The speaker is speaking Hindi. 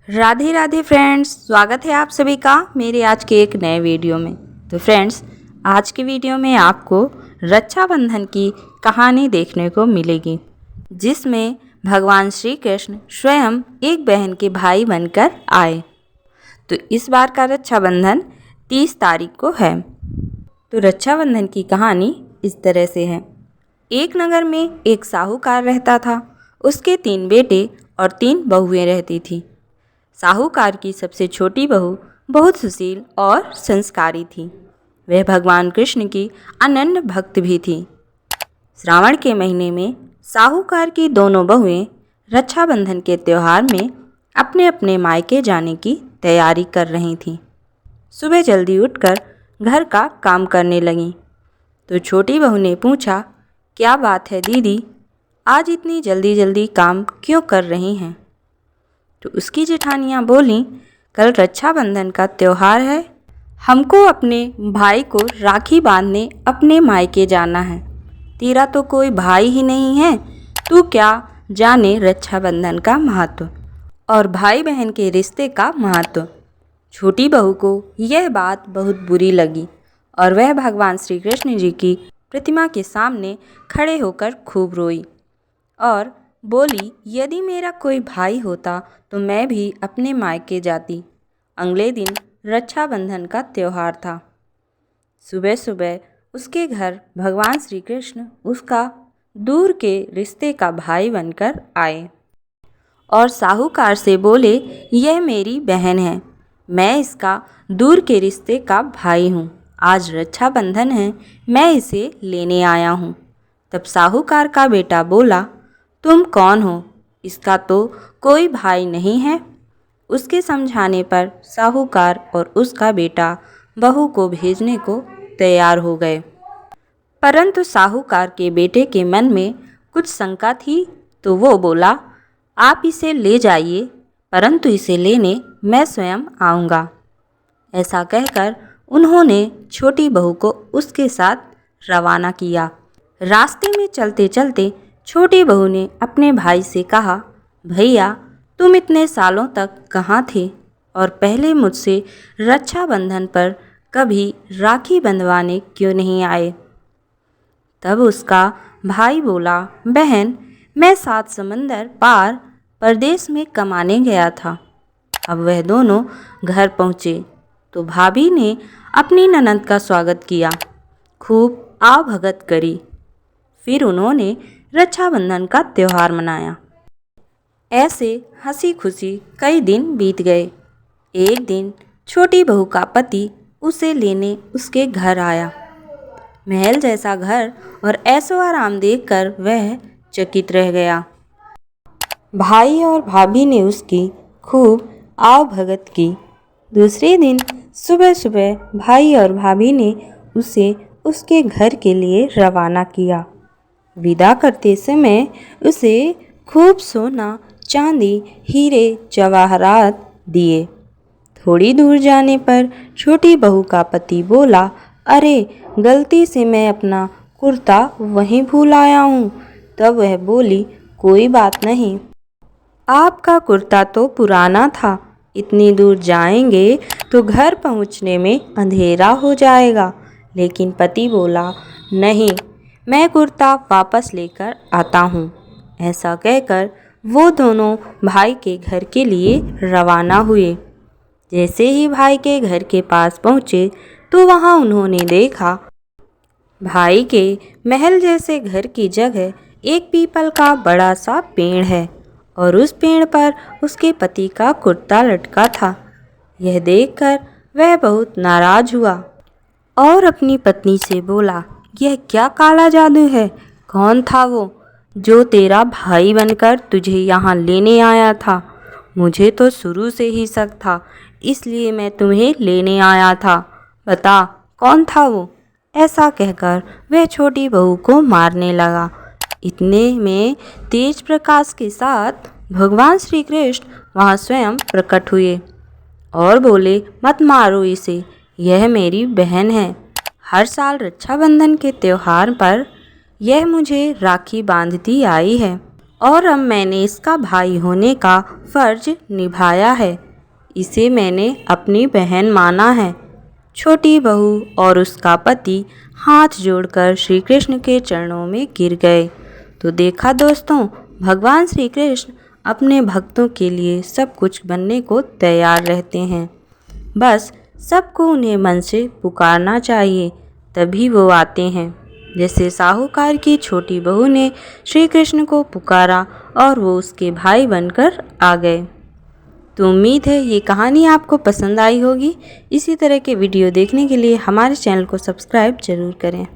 राधे राधे फ्रेंड्स, स्वागत है आप सभी का मेरे आज के एक नए वीडियो में। तो फ्रेंड्स, आज के वीडियो में आपको रक्षाबंधन की कहानी देखने को मिलेगी, जिसमें भगवान श्री कृष्ण स्वयं एक बहन के भाई बनकर आए। तो इस बार का रक्षाबंधन 30 तारीख को है। तो रक्षाबंधन की कहानी इस तरह से है। एक नगर में एक साहूकार रहता था। उसके 3 बेटे और 3 बहुएं रहती थीं। साहूकार की सबसे छोटी बहू बहुत सुशील और संस्कारी थी। वह भगवान कृष्ण की अनन्य भक्त भी थी। श्रावण के महीने में साहूकार की दोनों बहुएं रक्षाबंधन के त्यौहार में अपने अपने मायके जाने की तैयारी कर रही थीं। सुबह जल्दी उठकर घर का काम करने लगीं। तो छोटी बहू ने पूछा, क्या बात है दीदी, आज इतनी जल्दी जल्दी काम क्यों कर रही हैं? तो उसकी जेठानियाँ बोलीं, कल रक्षाबंधन का त्यौहार है, हमको अपने भाई को राखी बांधने अपने मायके जाना है। तेरा तो कोई भाई ही नहीं है, तू क्या जाने रक्षाबंधन का महत्व और भाई बहन के रिश्ते का महत्व। छोटी बहू को यह बात बहुत बुरी लगी और वह भगवान श्री कृष्ण जी की प्रतिमा के सामने खड़े होकर खूब रोई और बोली, यदि मेरा कोई भाई होता तो मैं भी अपने मायके जाती। अगले दिन रक्षाबंधन का त्यौहार था। सुबह सुबह उसके घर भगवान श्री कृष्ण उसका दूर के रिश्ते का भाई बनकर आए और साहूकार से बोले, यह मेरी बहन है, मैं इसका दूर के रिश्ते का भाई हूँ। आज रक्षाबंधन है, मैं इसे लेने आया हूँ। तब साहूकार का बेटा बोला, तुम कौन हो? इसका तो कोई भाई नहीं है। उसके समझाने पर साहूकार और उसका बेटा बहू को भेजने को तैयार हो गए। परंतु साहूकार के बेटे के मन में कुछ शंका थी, तो वो बोला, आप इसे ले जाइए, परंतु इसे लेने मैं स्वयं आऊँगा। ऐसा कहकर उन्होंने छोटी बहू को उसके साथ रवाना किया। रास्ते में चलते चलते छोटी बहू ने अपने भाई से कहा, भैया, तुम इतने सालों तक कहाँ थे और पहले मुझसे रक्षाबंधन पर कभी राखी बंधवाने क्यों नहीं आए? तब उसका भाई बोला, बहन, मैं 7 समंदर पार परदेश में कमाने गया था। अब वह दोनों घर पहुँचे तो भाभी ने अपनी ननद का स्वागत किया, खूब आवभगत करी। फिर उन्होंने रक्षाबंधन का त्यौहार मनाया। ऐसे हंसी खुशी कई दिन बीत गए। एक दिन छोटी बहू का पति उसे लेने उसके घर आया। महल जैसा घर और ऐशो आराम देखकर वह चकित रह गया। भाई और भाभी ने उसकी खूब आवभगत की। दूसरे दिन सुबह सुबह भाई और भाभी ने उसे उसके घर के लिए रवाना किया। विदा करते समय उसे खूब सोना, चांदी, हीरे जवाहरात दिए। थोड़ी दूर जाने पर छोटी बहू का पति बोला, अरे, गलती से मैं अपना कुर्ता वहीं भूल आया हूँ। तब वह बोली, कोई बात नहीं, आपका कुर्ता तो पुराना था, इतनी दूर जाएंगे तो घर पहुँचने में अंधेरा हो जाएगा। लेकिन पति बोला, नहीं, मैं कुर्ता वापस लेकर आता हूँ। ऐसा कहकर वो दोनों भाई के घर के लिए रवाना हुए। जैसे ही भाई के घर के पास पहुँचे तो वहाँ उन्होंने देखा, भाई के महल जैसे घर की जगह एक पीपल का बड़ा सा पेड़ है और उस पेड़ पर उसके पति का कुर्ता लटका था। यह देखकर वह बहुत नाराज हुआ और अपनी पत्नी से बोला, यह क्या काला जादू है? कौन था वो जो तेरा भाई बनकर तुझे यहाँ लेने आया था? मुझे तो शुरू से ही शक था, इसलिए मैं तुम्हें लेने आया था। बता, कौन था वो? ऐसा कहकर वह छोटी बहू को मारने लगा। इतने में तेज प्रकाश के साथ भगवान श्री कृष्ण वहाँ स्वयं प्रकट हुए और बोले, मत मारो इसे, यह मेरी बहन है। हर साल रक्षाबंधन के त्यौहार पर यह मुझे राखी बांधती आई है और अब मैंने इसका भाई होने का फ़र्ज निभाया है। इसे मैंने अपनी बहन माना है। छोटी बहू और उसका पति हाथ जोड़कर श्री कृष्ण के चरणों में गिर गए। तो देखा दोस्तों, भगवान श्री कृष्ण अपने भक्तों के लिए सब कुछ बनने को तैयार रहते हैं। बस सबको उन्हें मन से पुकारना चाहिए, तभी वो आते हैं। जैसे साहूकार की छोटी बहू ने श्री कृष्ण को पुकारा और वो उसके भाई बनकर आ गए। तो उम्मीद है ये कहानी आपको पसंद आई होगी। इसी तरह के वीडियो देखने के लिए हमारे चैनल को सब्सक्राइब जरूर करें।